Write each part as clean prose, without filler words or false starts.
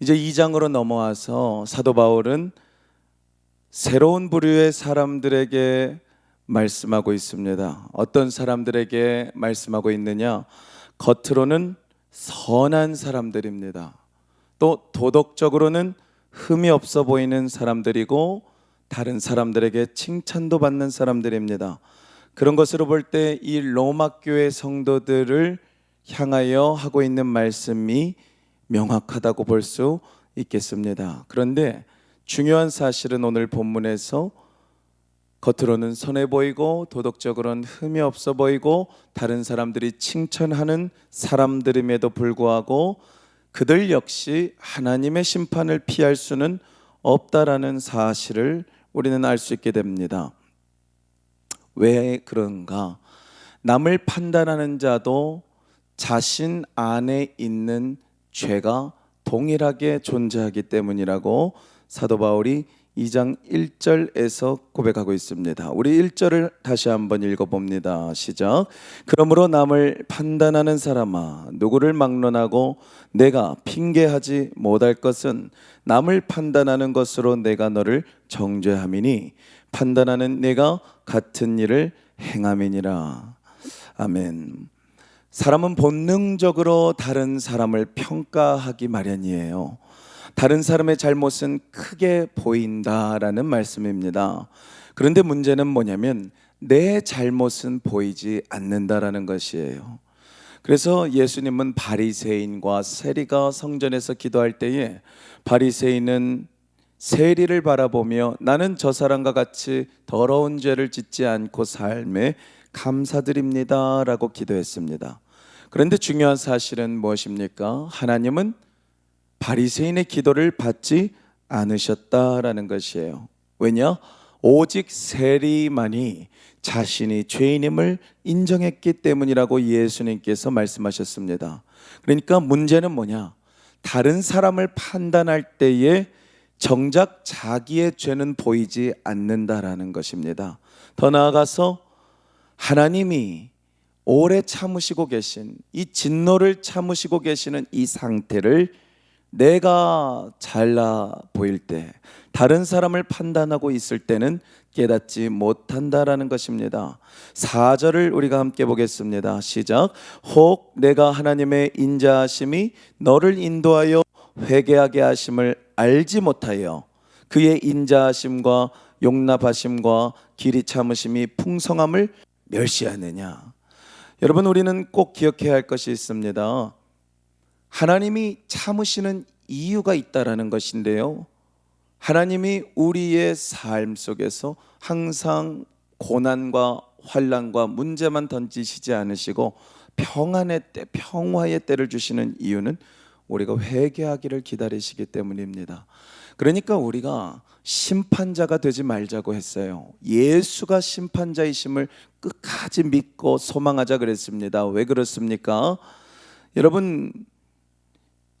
이제 2장으로 넘어와서 사도 바울은 새로운 부류의 사람들에게 말씀하고 있습니다. 어떤 사람들에게 말씀하고 있느냐? 겉으로는 선한 사람들입니다. 또 도덕적으로는 흠이 없어 보이는 사람들이고 다른 사람들에게 칭찬도 받는 사람들입니다. 그런 것으로 볼 때 이 로마 교회 성도들을 향하여 하고 있는 말씀이 명확하다고 볼 수 있겠습니다. 그런데 중요한 사실은 오늘 본문에서 겉으로는 선해 보이고 도덕적으로는 흠이 없어 보이고 다른 사람들이 칭찬하는 사람들임에도 불구하고 그들 역시 하나님의 심판을 피할 수는 없다라는 사실을 우리는 알 수 있게 됩니다. 왜 그런가? 남을 판단하는 자도 자신 안에 있는 죄가 동일하게 존재하기 때문이라고 사도 바울이 2장 1절에서 고백하고 있습니다. 우리 1절을 다시 한번 읽어봅니다. 시작. 그러므로 남을 판단하는 사람아, 누구를 막론하고 내가 핑계하지 못할 것은 남을 판단하는 것으로 내가 너를 정죄함이니 판단하는 내가 같은 일을 행함이니라. 아멘. 사람은 본능적으로 다른 사람을 평가하기 마련이에요. 다른 사람의 잘못은 크게 보인다라는 말씀입니다. 그런데 문제는 뭐냐면 내 잘못은 보이지 않는다라는 것이에요. 그래서 예수님은 바리새인과 세리가 성전에서 기도할 때에 바리새인은 세리를 바라보며 나는 저 사람과 같이 더러운 죄를 짓지 않고 삶에 감사드립니다 라고 기도했습니다. 그런데 중요한 사실은 무엇입니까? 하나님은 바리새인의 기도를 받지 않으셨다라는 것이에요. 왜냐? 오직 세리만이 자신이 죄인임을 인정했기 때문이라고 예수님께서 말씀하셨습니다. 그러니까 문제는 뭐냐? 다른 사람을 판단할 때에 정작 자기의 죄는 보이지 않는다라는 것입니다. 더 나아가서 하나님이 오래 참으시고 계신 이 진노를 참으시고 계시는 이 상태를 내가 잘나 보일 때, 다른 사람을 판단하고 있을 때는 깨닫지 못한다라는 것입니다. 4절을 우리가 함께 보겠습니다. 시작. 혹 내가 하나님의 인자하심이 너를 인도하여 회개하게 하심을 알지 못하여 그의 인자하심과 용납하심과 길이 참으심이 풍성함을 멸시하느냐. 여러분, 우리는 꼭 기억해야 할 것이 있습니다. 하나님이 참으시는 이유가 있다라는 것인데요, 하나님이 우리의 삶 속에서 항상 고난과 환난과 문제만 던지시지 않으시고 평안의 때, 평화의 때를 주시는 이유는 우리가 회개하기를 기다리시기 때문입니다. 그러니까 우리가 심판자가 되지 말자고 했어요. 예수가 심판자이심을 끝까지 믿고 소망하자 그랬습니다. 왜 그렇습니까? 여러분,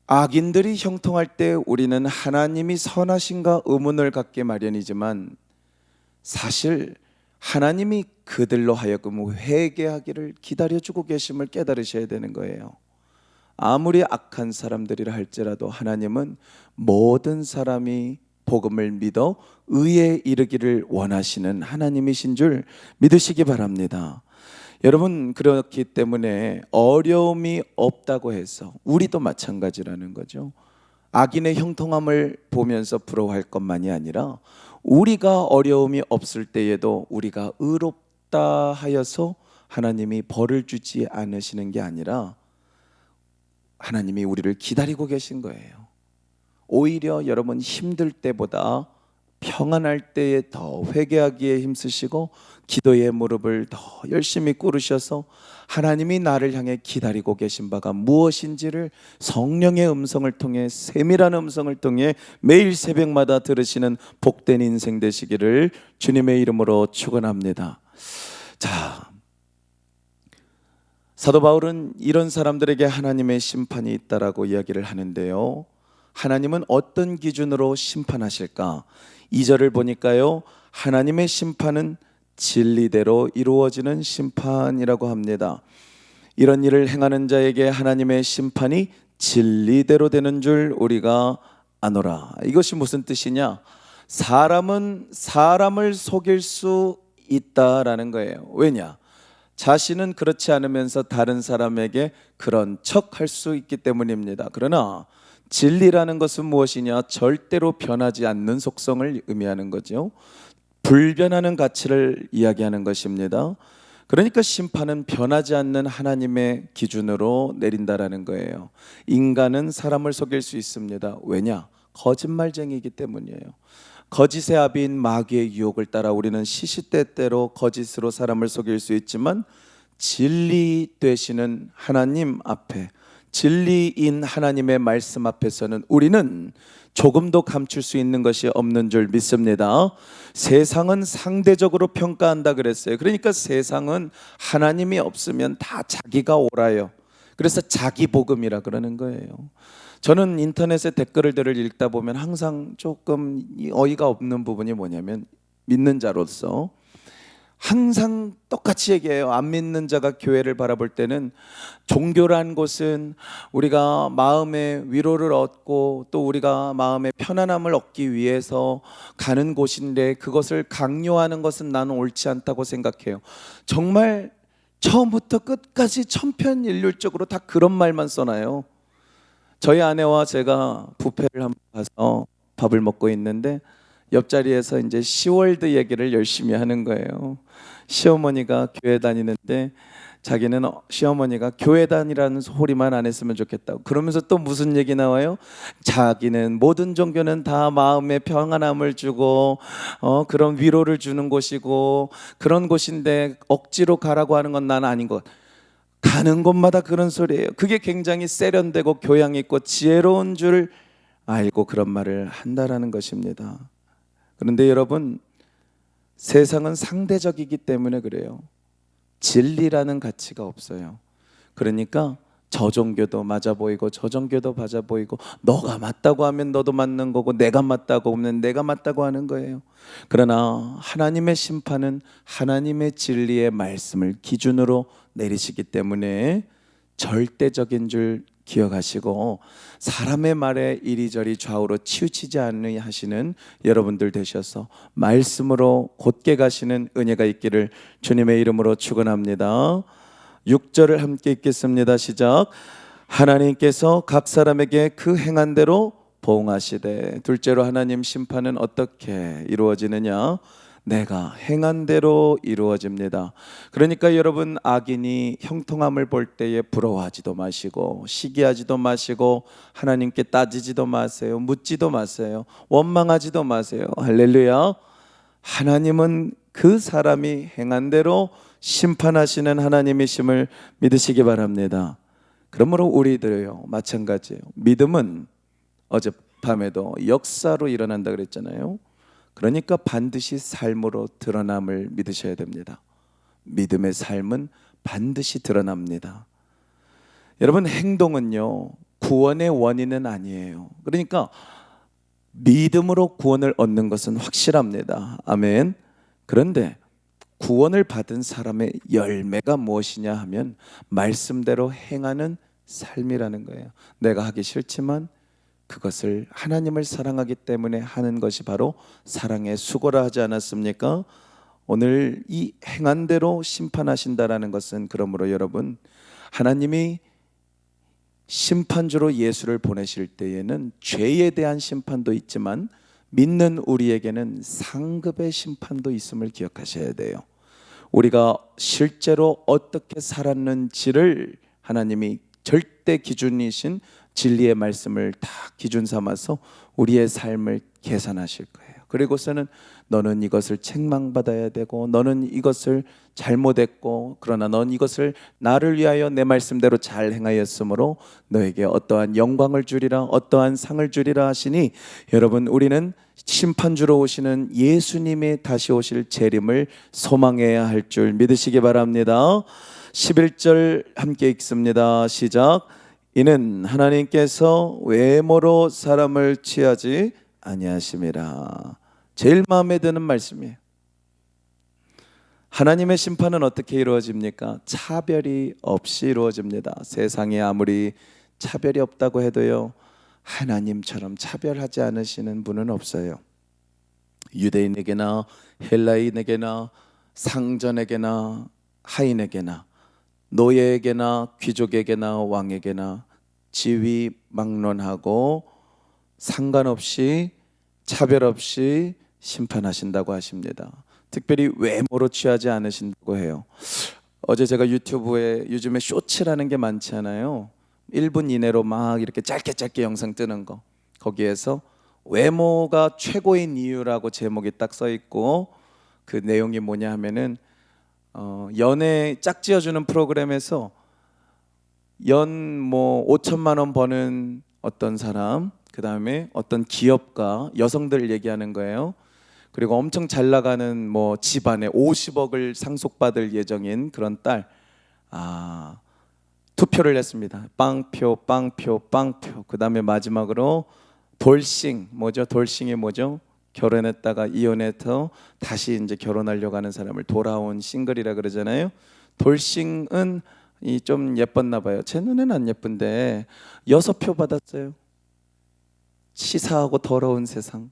악인들이 형통할 때 우리는 하나님이 선하신가 의문을 갖게 마련이지만 사실 하나님이 그들로 하여금 회개하기를 기다려주고 계심을 깨달으셔야 되는 거예요. 아무리 악한 사람들이라 할지라도 하나님은 모든 사람이 복음을 믿어 의에 이르기를 원하시는 하나님이신 줄 믿으시기 바랍니다. 여러분, 그렇기 때문에 어려움이 없다고 해서 우리도 마찬가지라는 거죠. 악인의 형통함을 보면서 부러워할 것만이 아니라 우리가 어려움이 없을 때에도 우리가 의롭다 하여서 하나님이 벌을 주지 않으시는 게 아니라 하나님이 우리를 기다리고 계신 거예요. 오히려 여러분 힘들 때보다 평안할 때에 더 회개하기에 힘쓰시고 기도의 무릎을 더 열심히 꿇으셔서 하나님이 나를 향해 기다리고 계신 바가 무엇인지를 성령의 음성을 통해, 세밀한 음성을 통해 매일 새벽마다 들으시는 복된 인생 되시기를 주님의 이름으로 축원합니다. 자, 사도 바울은 이런 사람들에게 하나님의 심판이 있다라고 이야기를 하는데요, 하나님은 어떤 기준으로 심판하실까? 2절을 보니까요, 하나님의 심판은 진리대로 이루어지는 심판이라고 합니다. 이런 일을 행하는 자에게 하나님의 심판이 진리대로 되는 줄 우리가 아노라. 이것이 무슨 뜻이냐? 사람은 사람을 속일 수 있다라는 거예요. 왜냐? 자신은 그렇지 않으면서 다른 사람에게 그런 척 할 수 있기 때문입니다. 그러나 진리라는 것은 무엇이냐? 절대로 변하지 않는 속성을 의미하는 거죠. 불변하는 가치를 이야기하는 것입니다. 그러니까 심판은 변하지 않는 하나님의 기준으로 내린다라는 거예요. 인간은 사람을 속일 수 있습니다. 왜냐? 거짓말쟁이이기 때문이에요. 거짓의 아비인 마귀의 유혹을 따라 우리는 시시때때로 거짓으로 사람을 속일 수 있지만, 진리 되시는 하나님 앞에, 진리인 하나님의 말씀 앞에서는 우리는 조금도 감출 수 있는 것이 없는 줄 믿습니다. 세상은 상대적으로 평가한다 그랬어요. 그러니까 세상은 하나님이 없으면 다 자기가 옳아요. 그래서 자기 복음이라 그러는 거예요. 저는 인터넷에 댓글들을 읽다 보면 항상 조금 어이가 없는 부분이 뭐냐면, 믿는 자로서 항상 똑같이 얘기해요. 안 믿는 자가 교회를 바라볼 때는 종교란 곳은 우리가 마음의 위로를 얻고 또 우리가 마음의 편안함을 얻기 위해서 가는 곳인데, 그것을 강요하는 것은 나는 옳지 않다고 생각해요. 정말 처음부터 끝까지 천편일률적으로 다 그런 말만 써놔요. 저희 아내와 제가 뷔페를 한번 가서 밥을 먹고 있는데 옆자리에서 이제 시월드 얘기를 열심히 하는 거예요. 시어머니가 교회 다니는데 자기는 시어머니가 교회 다니라는 소리만 안 했으면 좋겠다고. 그러면서 또 무슨 얘기 나와요? 자기는 모든 종교는 다 마음의 평안함을 주고 그런 위로를 주는 곳이고 그런 곳인데 억지로 가라고 하는 건 난 아닌 것. 가는 곳마다 그런 소리예요. 그게 굉장히 세련되고 교양 있고 지혜로운 줄 알고 그런 말을 한다라는 것입니다. 그런데 여러분, 세상은 상대적이기 때문에 그래요. 진리라는 가치가 없어요. 그러니까 저 종교도 맞아 보이고 저 종교도 맞아 보이고, 너가 맞다고 하면 너도 맞는 거고 내가 맞다고 하면 내가 맞다고 하는 거예요. 그러나 하나님의 심판은 하나님의 진리의 말씀을 기준으로 내리시기 때문에 절대적인 줄 기억하시고, 사람의 말에 이리저리 좌우로 치우치지 않으려 하시는 여러분들 되셔서 말씀으로 곧게 가시는 은혜가 있기를 주님의 이름으로 축원합니다. 6절을 함께 읽겠습니다. 시작. 하나님께서 각 사람에게 그 행한 대로 보응하시되. 둘째로 하나님 심판은 어떻게 이루어지느냐? 내가 행한 대로 이루어집니다. 그러니까 여러분, 악인이 형통함을 볼 때에 부러워하지도 마시고 시기하지도 마시고 하나님께 따지지도 마세요. 묻지도 마세요. 원망하지도 마세요. 할렐루야. 하나님은 그 사람이 행한 대로 심판하시는 하나님이심을 믿으시기 바랍니다. 그러므로 우리들요 마찬가지예요. 믿음은 어젯밤에도 역사로 일어난다 그랬잖아요. 그러니까 반드시 삶으로 드러남을 믿으셔야 됩니다. 믿음의 삶은 반드시 드러납니다. 여러분, 행동은요 구원의 원인은 아니에요. 그러니까 믿음으로 구원을 얻는 것은 확실합니다. 아멘. 그런데 구원을 받은 사람의 열매가 무엇이냐 하면 말씀대로 행하는 삶이라는 거예요. 내가 하기 싫지만 그것을 하나님을 사랑하기 때문에 하는 것이 바로 사랑의 수고라 하지 않았습니까? 오늘 이 행한 대로 심판하신다라는 것은, 그러므로 여러분, 하나님이 심판주로 예수를 보내실 때에는 죄에 대한 심판도 있지만 믿는 우리에게는 상급의 심판도 있음을 기억하셔야 돼요. 우리가 실제로 어떻게 살았는지를 하나님이 절대 기준이신 진리의 말씀을 다 기준 삼아서 우리의 삶을 계산하실 거예요. 그리고서는 너는 이것을 책망받아야 되고 너는 이것을 잘못했고 그러나 넌 이것을 나를 위하여 내 말씀대로 잘 행하였으므로 너에게 어떠한 영광을 주리라, 어떠한 상을 주리라 하시니, 여러분, 우리는 심판주로 오시는 예수님이 다시 오실 재림을 소망해야 할 줄 믿으시기 바랍니다. 11절 함께 읽습니다. 시작. 이는 하나님께서 외모로 사람을 취하지 아니하심이라. 제일 마음에 드는 말씀이에요. 하나님의 심판은 어떻게 이루어집니까? 차별이 없이 이루어집니다. 세상이 아무리 차별이 없다고 해도요, 하나님처럼 차별하지 않으시는 분은 없어요. 유대인에게나 헬라인에게나 상전에게나 하인에게나 노예에게나 귀족에게나 왕에게나 지위 막론하고 상관없이 차별 없이 심판하신다고 하십니다. 특별히 외모로 취하지 않으신다고 해요. 어제 제가 유튜브에 요즘에 쇼츠라는 게 많잖아요. 1분 이내로 막 이렇게 짧게 영상 뜨는 거, 거기에서 외모가 최고인 이유라고 제목이 딱 써 있고, 그 내용이 뭐냐 하면은 연애 짝지어주는 프로그램에서 연 뭐 5천만 원 버는 어떤 사람, 그 다음에 어떤 기업가 여성들을 얘기하는 거예요. 그리고 엄청 잘 나가는 뭐 집안에 50억을 상속받을 예정인 그런 딸, 투표를 했습니다. 빵표. 그 다음에 마지막으로 돌싱, 뭐죠? 돌싱이 뭐죠? 결혼했다가 이혼해서 다시 이제 결혼하려고 하는 사람을 돌아온 싱글이라 그러잖아요. 돌싱은 이 좀 예뻤나 봐요. 제 눈에는 안 예쁜데 6표 받았어요. 치사하고 더러운 세상.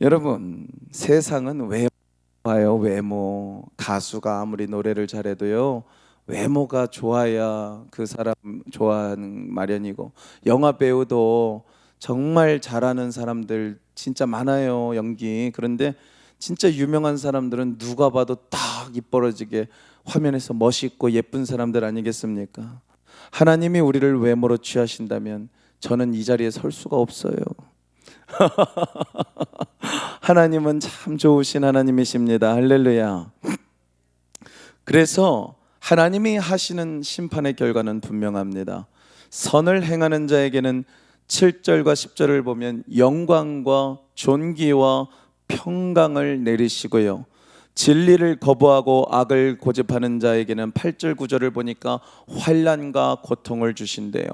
여러분, 세상은 왜 봐요? 외모. 가수가 아무리 노래를 잘해도요, 외모가 좋아야 그 사람 좋아하는 마련이고, 영화 배우도 정말 잘하는 사람들 진짜 많아요, 연기. 그런데 진짜 유명한 사람들은 누가 봐도 딱 이뻐러지게 화면에서 멋있고 예쁜 사람들 아니겠습니까? 하나님이 우리를 외모로 취하신다면 저는 이 자리에 설 수가 없어요. 하나님은 참 좋으신 하나님이십니다. 할렐루야. 그래서 하나님이 하시는 심판의 결과는 분명합니다. 선을 행하는 자에게는 7절과 10절을 보면 영광과 존귀와 평강을 내리시고요, 진리를 거부하고 악을 고집하는 자에게는 8절 9절을 보니까 환난과 고통을 주신대요.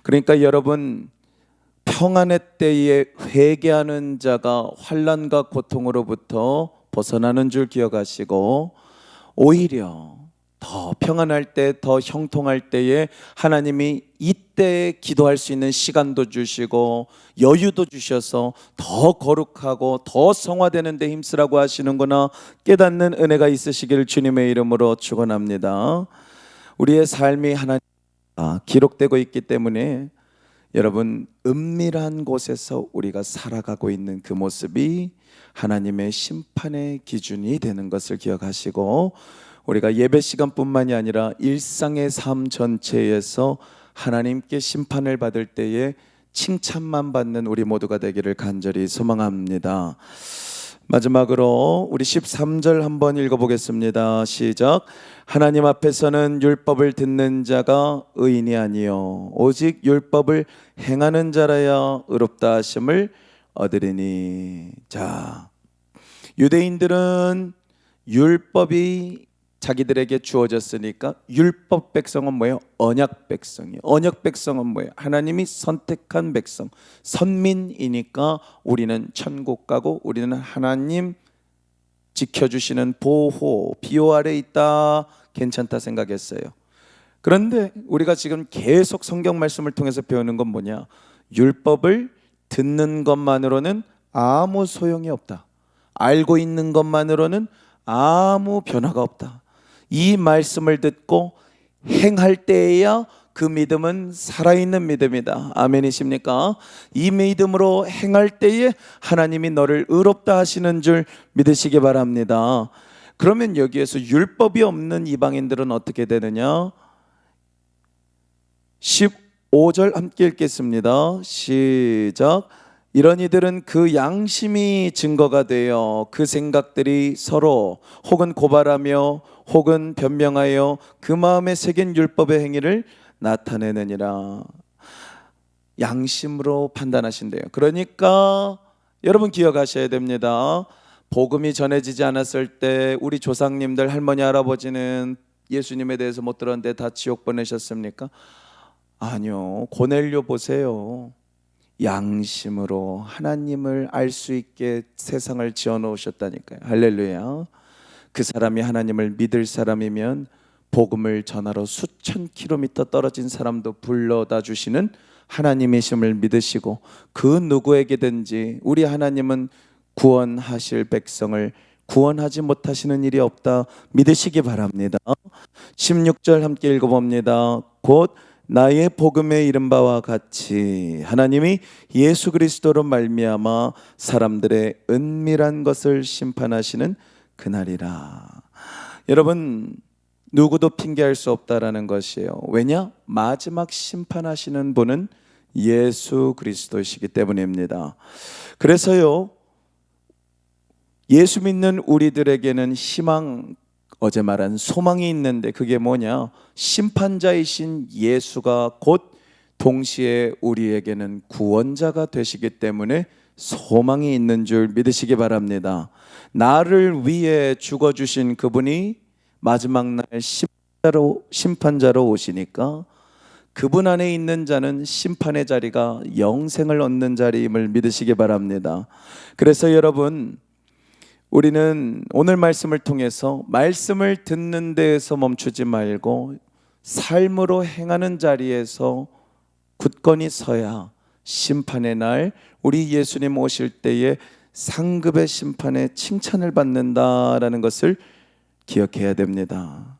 그러니까 여러분, 평안의 때에 회개하는 자가 환난과 고통으로부터 벗어나는 줄 기억하시고, 오히려 더 평안할 때, 더 형통할 때에 하나님이 이때 기도할 수 있는 시간도 주시고 여유도 주셔서 더 거룩하고 더 성화되는 데 힘쓰라고 하시는구나 깨닫는 은혜가 있으시기를 주님의 이름으로 축원합니다. 우리의 삶이 하나님 기록되고 있기 때문에 여러분, 은밀한 곳에서 우리가 살아가고 있는 그 모습이 하나님의 심판의 기준이 되는 것을 기억하시고, 우리가 예배 시간뿐만이 아니라 일상의 삶 전체에서 하나님께 심판을 받을 때에 칭찬만 받는 우리 모두가 되기를 간절히 소망합니다. 마지막으로 우리 13절 한번 읽어보겠습니다. 시작. 하나님 앞에서는 율법을 듣는 자가 의인이 아니요 오직 율법을 행하는 자라야 의롭다 하심을 얻으리니. 자, 유대인들은 율법이 자기들에게 주어졌으니까 율법 백성은 뭐예요? 언약 백성이에요. 언약 백성은 뭐예요? 하나님이 선택한 백성, 선민이니까 우리는 천국 가고 우리는 하나님 지켜주시는 보호, 비호 아래 있다, 괜찮다 생각했어요. 그런데 우리가 지금 계속 성경 말씀을 통해서 배우는 건 뭐냐? 율법을 듣는 것만으로는 아무 소용이 없다. 알고 있는 것만으로는 아무 변화가 없다. 이 말씀을 듣고 행할 때에야 그 믿음은 살아있는 믿음이다. 아멘이십니까? 이 믿음으로 행할 때에 하나님이 너를 의롭다 하시는 줄 믿으시기 바랍니다. 그러면 여기에서 율법이 없는 이방인들은 어떻게 되느냐? 15절 함께 읽겠습니다. 시작. 이런 이들은 그 양심이 증거가 되어 그 생각들이 서로 혹은 고발하며 혹은 변명하여 그 마음에 새긴 율법의 행위를 나타내느니라. 양심으로 판단하신대요. 그러니까 여러분 기억하셔야 됩니다. 복음이 전해지지 않았을 때 우리 조상님들, 할머니, 할아버지는 예수님에 대해서 못 들었는데 다 지옥 보내셨습니까? 아니요. 고넬료 보세요. 양심으로 하나님을 알 수 있게 세상을 지어 놓으셨다니까요. 할렐루야. 그 사람이 하나님을 믿을 사람이면 복음을 전하러 수천 킬로미터 떨어진 사람도 불러다 주시는 하나님이심을 믿으시고, 그 누구에게든지 우리 하나님은 구원하실 백성을 구원하지 못하시는 일이 없다 믿으시기 바랍니다. 16절 함께 읽어봅니다. 곧 나의 복음에 이른 바와 같이 하나님이 예수 그리스도로 말미암아 사람들의 은밀한 것을 심판하시는 그날이라. 여러분, 누구도 핑계할 수 없다라는 것이에요. 왜냐? 마지막 심판하시는 분은 예수 그리스도이시기 때문입니다. 그래서요, 예수 믿는 우리들에게는 희망, 어제 말한 소망이 있는데, 그게 뭐냐? 심판자이신 예수가 곧 동시에 우리에게는 구원자가 되시기 때문에 소망이 있는 줄 믿으시기 바랍니다. 나를 위해 죽어주신 그분이 마지막 날 심판자로 오시니까 그분 안에 있는 자는 심판의 자리가 영생을 얻는 자리임을 믿으시기 바랍니다. 그래서 여러분, 우리는 오늘 말씀을 통해서 말씀을 듣는 데에서 멈추지 말고 삶으로 행하는 자리에서 굳건히 서야 심판의 날 우리 예수님 오실 때에 상급의 심판에 칭찬을 받는다라는 것을 기억해야 됩니다.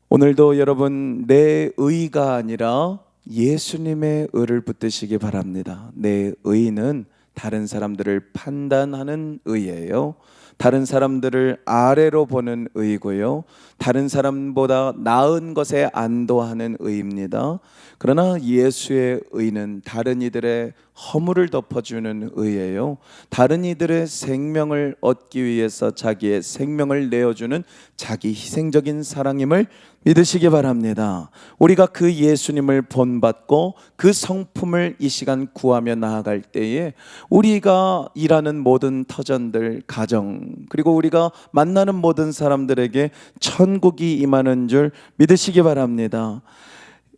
오늘도 여러분, 내 의가 아니라 예수님의 의를 붙드시기 바랍니다. 내 의는 다른 사람들을 판단하는 의예요. 다른 사람들을 아래로 보는 의고요. 다른 사람보다 나은 것에 안도하는 의입니다. 그러나 예수의 의는 다른 이들의 허물을 덮어주는 의예요. 다른 이들의 생명을 얻기 위해서 자기의 생명을 내어주는 자기 희생적인 사랑임을 믿으시기 바랍니다. 우리가 그 예수님을 본받고 그 성품을 이 시간 구하며 나아갈 때에 우리가 일하는 모든 터전들, 가정, 그리고 우리가 만나는 모든 사람들에게 천국이 임하는 줄 믿으시기 바랍니다.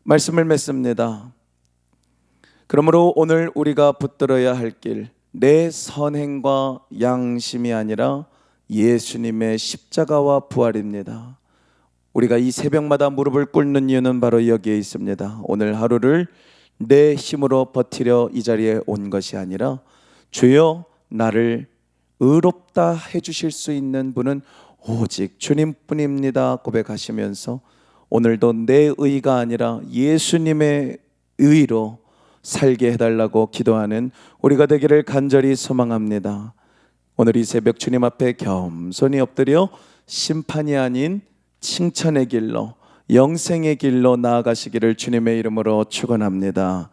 말씀을 맺습니다. 그러므로 오늘 우리가 붙들어야 할 길, 내 선행과 양심이 아니라 예수님의 십자가와 부활입니다. 우리가 이 새벽마다 무릎을 꿇는 이유는 바로 여기에 있습니다. 오늘 하루를 내 힘으로 버티려 이 자리에 온 것이 아니라 주여 나를 의롭다 해주실 수 있는 분은 오직 주님뿐입니다 고백하시면서 오늘도 내 의가 아니라 예수님의 의로 살게 해달라고 기도하는 우리가 되기를 간절히 소망합니다. 오늘 이 새벽 주님 앞에 겸손히 엎드려 심판이 아닌 칭찬의 길로, 영생의 길로 나아가시기를 주님의 이름으로 축원합니다.